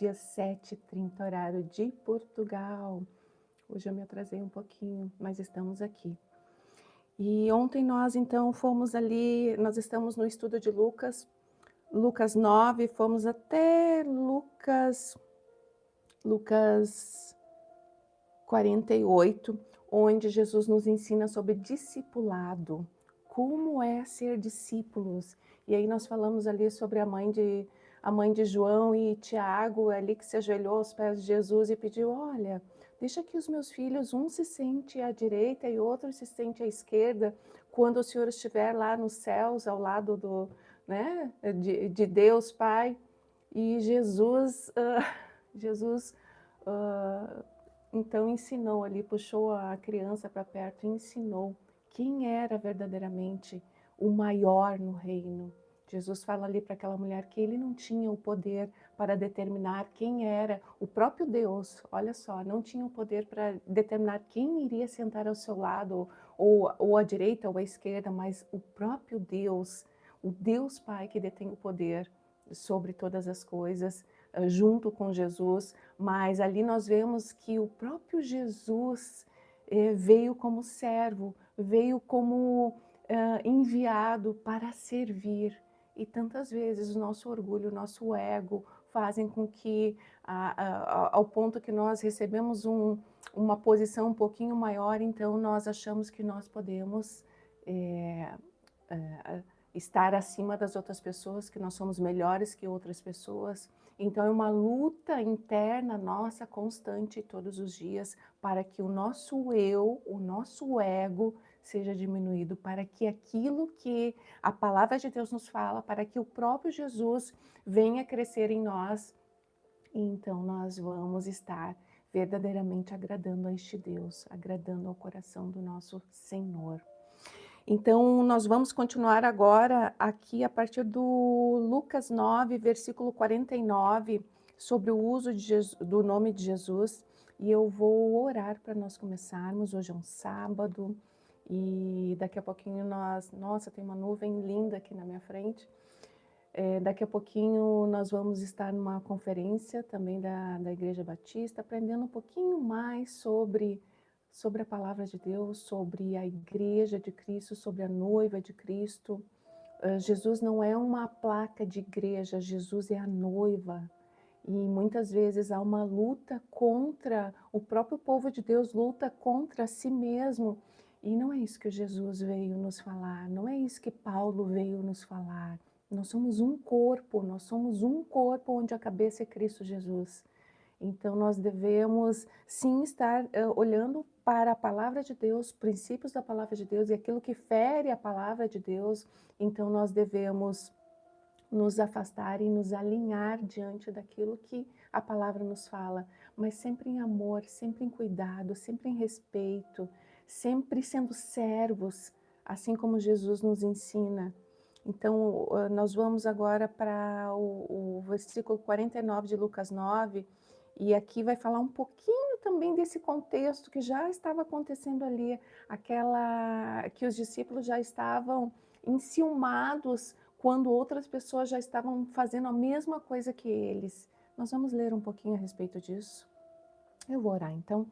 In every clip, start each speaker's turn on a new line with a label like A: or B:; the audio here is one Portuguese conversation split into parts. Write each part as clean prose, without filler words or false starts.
A: meio-dia 7h30, horário de Portugal. Hoje eu me atrasei um pouquinho, mas estamos aqui. E ontem nós então fomos ali, nós estamos no estudo de Lucas, Lucas 9, fomos até Lucas 48, onde Jesus nos ensina sobre discipulado, como é ser discípulos. E aí nós falamos ali sobre a mãe de João e Tiago, ali que se ajoelhou aos pés de Jesus e pediu: olha, deixa que os meus filhos, um se sente à direita e outro se sente à esquerda, quando o Senhor estiver lá nos céus, ao lado de Deus Pai. E Jesus então ensinou ali, puxou a criança para perto e ensinou quem era verdadeiramente o maior no reino. Jesus fala ali para aquela mulher que ele não tinha o poder para determinar quem era o próprio Deus. Olha só, não tinha o poder para determinar quem iria sentar ao seu lado, ou à direita ou à esquerda, mas o próprio Deus, o Deus Pai que detém o poder sobre todas as coisas, junto com Jesus. Mas ali nós vemos que o próprio Jesus veio como servo, veio como enviado para servir. E tantas vezes o nosso orgulho, o nosso ego fazem com que, ao ponto que nós recebemos uma posição um pouquinho maior, então nós achamos que nós podemos estar acima das outras pessoas, que nós somos melhores que outras pessoas. Então é uma luta interna nossa constante todos os dias para que o nosso eu, o nosso ego seja diminuído, para que aquilo que a palavra de Deus nos fala, para que o próprio Jesus venha crescer em nós, e então nós vamos estar verdadeiramente agradando a este Deus, agradando ao coração do nosso Senhor. Então, nós vamos continuar agora aqui a partir do Lucas 9, versículo 49, sobre o uso do nome de Jesus. E eu vou orar para nós começarmos. Hoje é um sábado e daqui a pouquinho nossa, tem uma nuvem linda aqui na minha frente. Daqui a pouquinho nós vamos estar numa conferência também da Igreja Batista, aprendendo um pouquinho mais sobre a palavra de Deus, sobre a igreja de Cristo, sobre a noiva de Cristo. Jesus não é uma placa de igreja, Jesus é a noiva. E muitas vezes há uma luta contra, o próprio povo de Deus luta contra si mesmo. E não é isso que Jesus veio nos falar, não é isso que Paulo veio nos falar. Nós somos um corpo onde a cabeça é Cristo Jesus. Então, nós devemos sim estar olhando para a palavra de Deus, princípios da palavra de Deus e aquilo que fere a palavra de Deus. Então, nós devemos nos afastar e nos alinhar diante daquilo que a palavra nos fala, mas sempre em amor, sempre em cuidado, sempre em respeito, sempre sendo servos, assim como Jesus nos ensina. Então, nós vamos agora para o versículo 49 de Lucas 9, e aqui vai falar um pouquinho também desse contexto que já estava acontecendo ali, que os discípulos já estavam enciumados quando outras pessoas já estavam fazendo a mesma coisa que eles. Nós vamos ler um pouquinho a respeito disso. Eu vou orar então.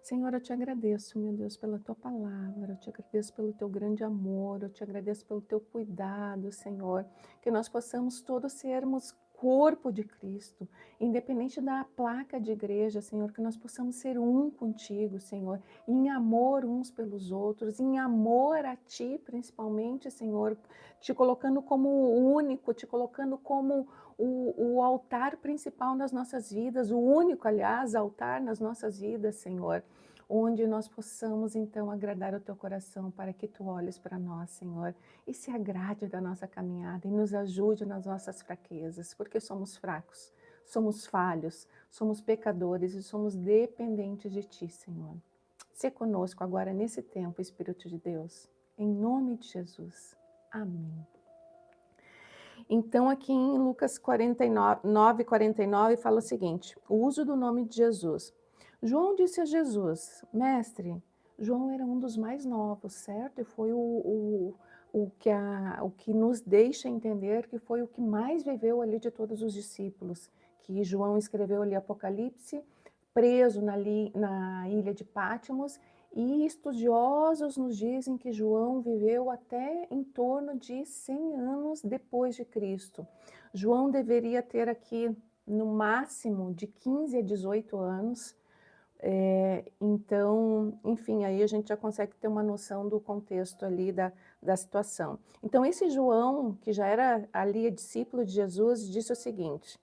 A: Senhor, eu te agradeço, meu Deus, pela tua palavra, eu te agradeço pelo teu grande amor, eu te agradeço pelo teu cuidado, Senhor, que nós possamos todos sermos corpo de Cristo, independente da placa de igreja, Senhor, que nós possamos ser um contigo, Senhor, em amor uns pelos outros, em amor a Ti, principalmente, Senhor, te colocando como o único, te colocando como o altar principal nas nossas vidas, o único, aliás, altar nas nossas vidas, Senhor, onde nós possamos então agradar o teu coração para que tu olhes para nós, Senhor, e se agrade da nossa caminhada e nos ajude nas nossas fraquezas, porque somos fracos, somos falhos, somos pecadores e somos dependentes de ti, Senhor. Se conosco agora nesse tempo, Espírito de Deus, em nome de Jesus. Amém. Então, aqui em Lucas 9:49 fala o seguinte: o uso do nome de Jesus. João disse a Jesus: Mestre, João era um dos mais novos, certo? E foi o que nos deixa entender que foi o que mais viveu ali de todos os discípulos, que João escreveu ali Apocalipse, preso na ilha de Patmos, e estudiosos nos dizem que João viveu até em torno de 100 anos depois de Cristo. João deveria ter aqui no máximo de 15 a 18 anos, então, enfim, aí a gente já consegue ter uma noção do contexto ali da situação. Então, esse João, que já era ali discípulo de Jesus, disse o seguinte: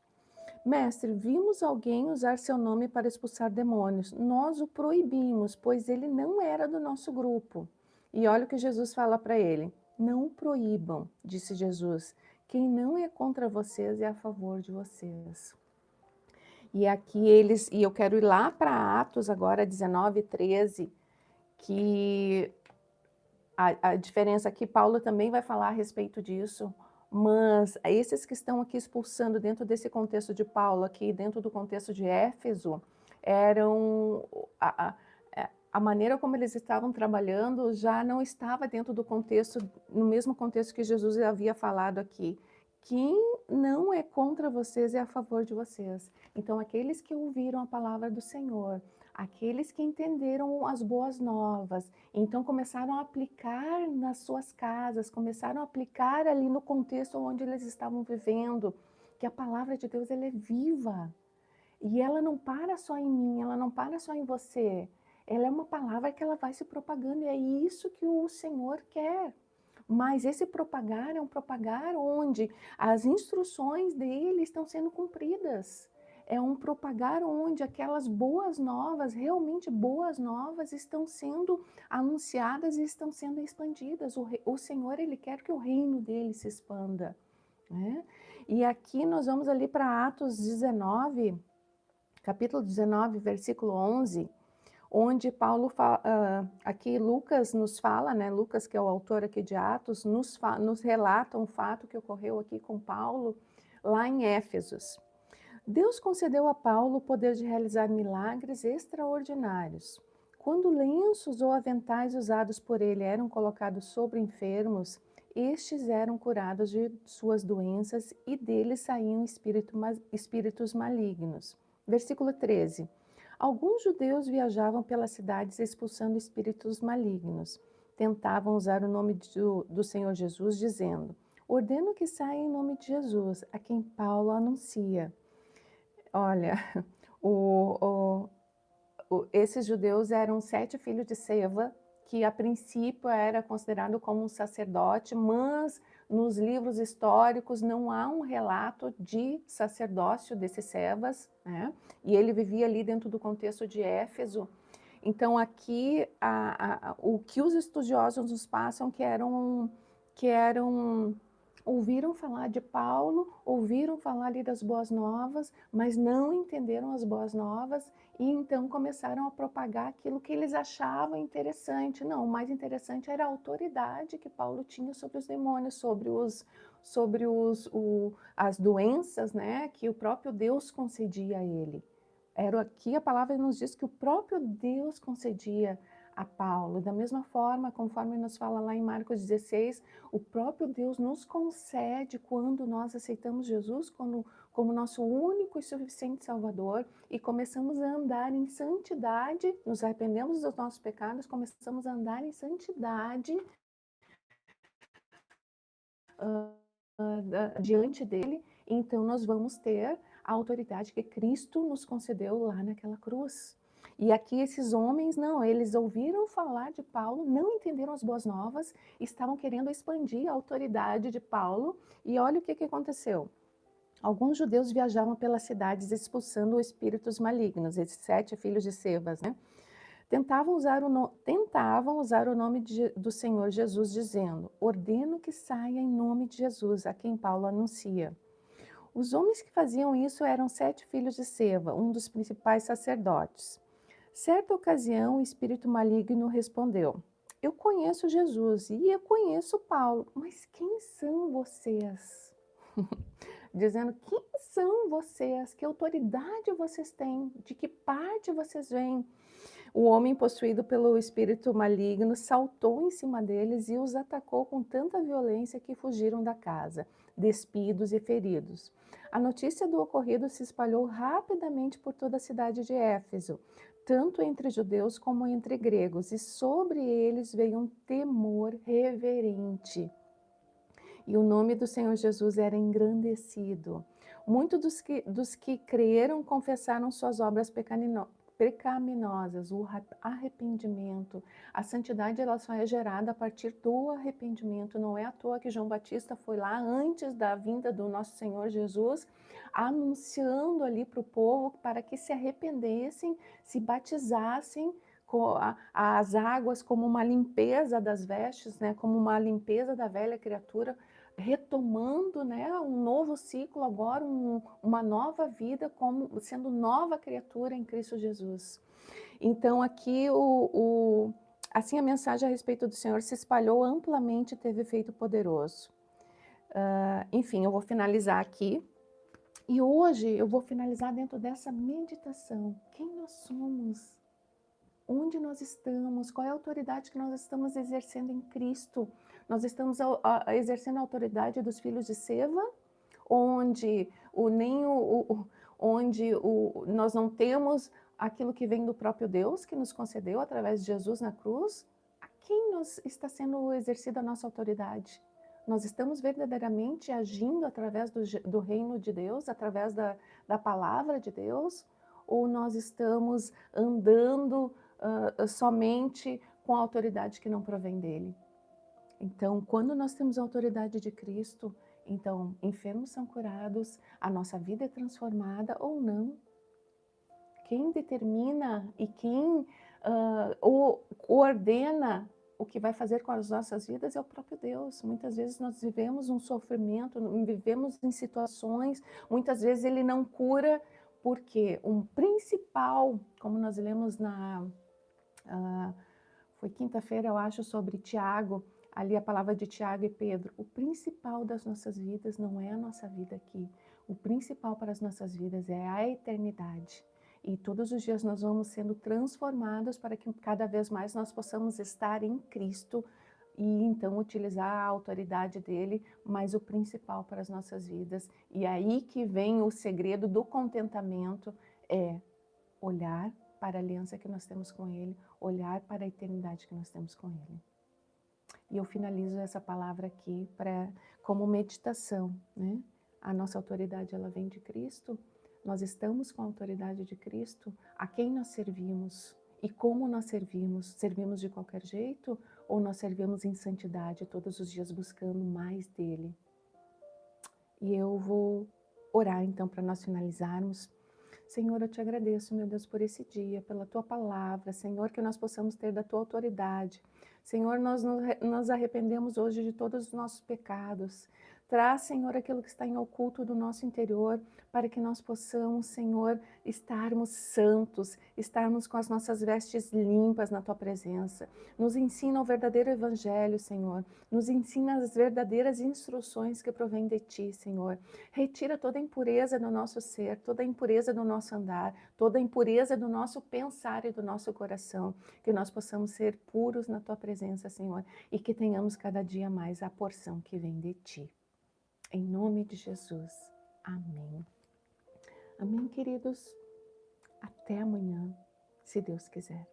A: Mestre, vimos alguém usar seu nome para expulsar demônios. Nós o proibimos, pois ele não era do nosso grupo. E olha o que Jesus fala para ele: Não o proíbam, disse Jesus. Quem não é contra vocês é a favor de vocês. E aqui e eu quero ir lá para Atos agora, 19:13, que a diferença aqui, Paulo também vai falar a respeito disso, mas esses que estão aqui expulsando dentro desse contexto de Paulo, aqui dentro do contexto de Éfeso, eram a maneira como eles estavam trabalhando já não estava dentro do contexto, no mesmo contexto que Jesus havia falado aqui. Quem não é contra vocês é a favor de vocês. Então, aqueles que ouviram a palavra do Senhor, aqueles que entenderam as boas novas, então começaram a aplicar nas suas casas, começaram a aplicar ali no contexto onde eles estavam vivendo, que a palavra de Deus ela é viva. E ela não para só em mim, ela não para só em você. Ela é uma palavra que ela vai se propagando e é isso que o Senhor quer. Mas esse propagar é um propagar onde as instruções dele estão sendo cumpridas. É um propagar onde aquelas boas novas, realmente boas novas, estão sendo anunciadas e estão sendo expandidas. O Senhor, ele quer que o reino dele se expanda, né? E aqui nós vamos ali para Atos 19, capítulo 19, versículo 11, onde Paulo fala, aqui Lucas nos fala, né, Lucas que é o autor aqui de Atos, nos relata um fato que ocorreu aqui com Paulo, lá em Éfesos. Deus concedeu a Paulo o poder de realizar milagres extraordinários. Quando lenços ou aventais usados por ele eram colocados sobre enfermos, estes eram curados de suas doenças e deles saíam espíritos malignos. Versículo 13. Alguns judeus viajavam pelas cidades expulsando espíritos malignos. Tentavam usar o nome do Senhor Jesus, dizendo: Ordeno que saia em nome de Jesus, a quem Paulo anuncia. Olha, esses judeus eram 7 filhos de Seva, que a princípio era considerado como um sacerdote, mas nos livros históricos não há um relato de sacerdócio desses Sevas, né? E ele vivia ali dentro do contexto de Éfeso. Então aqui o que os estudiosos nos passam ouviram falar de Paulo, ouviram falar ali das boas novas, mas não entenderam as boas novas e então começaram a propagar aquilo que eles achavam interessante. Não, o mais interessante era a autoridade que Paulo tinha sobre os demônios, sobre as doenças, né, que o próprio Deus concedia a ele. Aqui a palavra nos diz que o próprio Deus concedia a Paulo. Da mesma forma, conforme nos fala lá em Marcos 16, o próprio Deus nos concede quando nós aceitamos Jesus como nosso único e suficiente Salvador e começamos a andar em santidade, nos arrependemos dos nossos pecados, começamos a andar em santidade diante dele, então nós vamos ter a autoridade que Cristo nos concedeu lá naquela cruz. E aqui esses homens, não, eles ouviram falar de Paulo, não entenderam as boas novas, estavam querendo expandir a autoridade de Paulo, e olha o que aconteceu. Alguns judeus viajavam pelas cidades expulsando espíritos malignos, esses 7 filhos de Sebas, né? Tentavam usar o nome do Senhor Jesus, dizendo: Ordeno que saia em nome de Jesus, a quem Paulo anuncia. Os homens que faziam isso eram 7 filhos de Seva, um dos principais sacerdotes. Certa ocasião, o espírito maligno respondeu: Eu conheço Jesus e eu conheço Paulo, mas quem são vocês? Dizendo: Quem são vocês? Que autoridade vocês têm? De que parte vocês vêm? O homem possuído pelo espírito maligno saltou em cima deles e os atacou com tanta violência que fugiram da casa, despidos e feridos. A notícia do ocorrido se espalhou rapidamente por toda a cidade de Éfeso, tanto entre judeus como entre gregos, e sobre eles veio um temor reverente. E o nome do Senhor Jesus era engrandecido. Muitos dos que creram confessaram suas obras pecaminosas, o arrependimento. A santidade ela só é gerada a partir do arrependimento. Não é à toa que João Batista foi lá antes da vinda do nosso Senhor Jesus, anunciando ali para o povo para que se arrependessem, se batizassem com as águas como uma limpeza das vestes, né, como uma limpeza da velha criatura, retomando, né, um novo ciclo agora, uma nova vida, como sendo nova criatura em Cristo Jesus. Então aqui assim a mensagem a respeito do Senhor se espalhou amplamente e teve efeito poderoso. Enfim, eu vou finalizar aqui. E hoje eu vou finalizar dentro dessa meditação. Quem nós somos? Onde nós estamos? Qual é a autoridade que nós estamos exercendo em Cristo? Nós estamos exercendo a autoridade dos filhos de Seva, onde nós não temos aquilo que vem do próprio Deus, que nos concedeu através de Jesus na cruz. A quem está sendo exercida a nossa autoridade? Nós estamos verdadeiramente agindo através do reino de Deus, através da palavra de Deus? Ou nós estamos andando somente com a autoridade que não provém dele? Então, quando nós temos a autoridade de Cristo, então enfermos são curados, a nossa vida é transformada ou não. Quem determina e quem ordena o que vai fazer com as nossas vidas é o próprio Deus. Muitas vezes nós vivemos um sofrimento, vivemos em situações, muitas vezes ele não cura, porque um principal, como nós lemos foi quinta-feira, eu acho, sobre Tiago, ali a palavra de Tiago e Pedro. O principal das nossas vidas não é a nossa vida aqui. O principal para as nossas vidas é a eternidade. E todos os dias nós vamos sendo transformados para que cada vez mais nós possamos estar em Cristo e então utilizar a autoridade dele, mas o principal para as nossas vidas. E aí que vem o segredo do contentamento, é olhar para a aliança que nós temos com ele, olhar para a eternidade que nós temos com ele. E eu finalizo essa palavra aqui como meditação, né? A nossa autoridade ela vem de Cristo, nós estamos com a autoridade de Cristo, a quem nós servimos e como nós servimos? Servimos de qualquer jeito ou nós servimos em santidade todos os dias buscando mais dele? E eu vou orar então para nós finalizarmos. Senhor, eu te agradeço, meu Deus, por esse dia, pela tua palavra, Senhor, que nós possamos ter da tua autoridade. Senhor, nós nos arrependemos hoje de todos os nossos pecados. Traz, Senhor, aquilo que está em oculto do nosso interior, para que nós possamos, Senhor, estarmos santos, estarmos com as nossas vestes limpas na tua presença. Nos ensina o verdadeiro evangelho, Senhor. Nos ensina as verdadeiras instruções que provêm de ti, Senhor. Retira toda a impureza do nosso ser, toda a impureza do nosso andar, toda a impureza do nosso pensar e do nosso coração. Que nós possamos ser puros na tua presença, Senhor, e que tenhamos cada dia mais a porção que vem de ti. Em nome de Jesus. Amém. Amém, queridos. Até amanhã, se Deus quiser.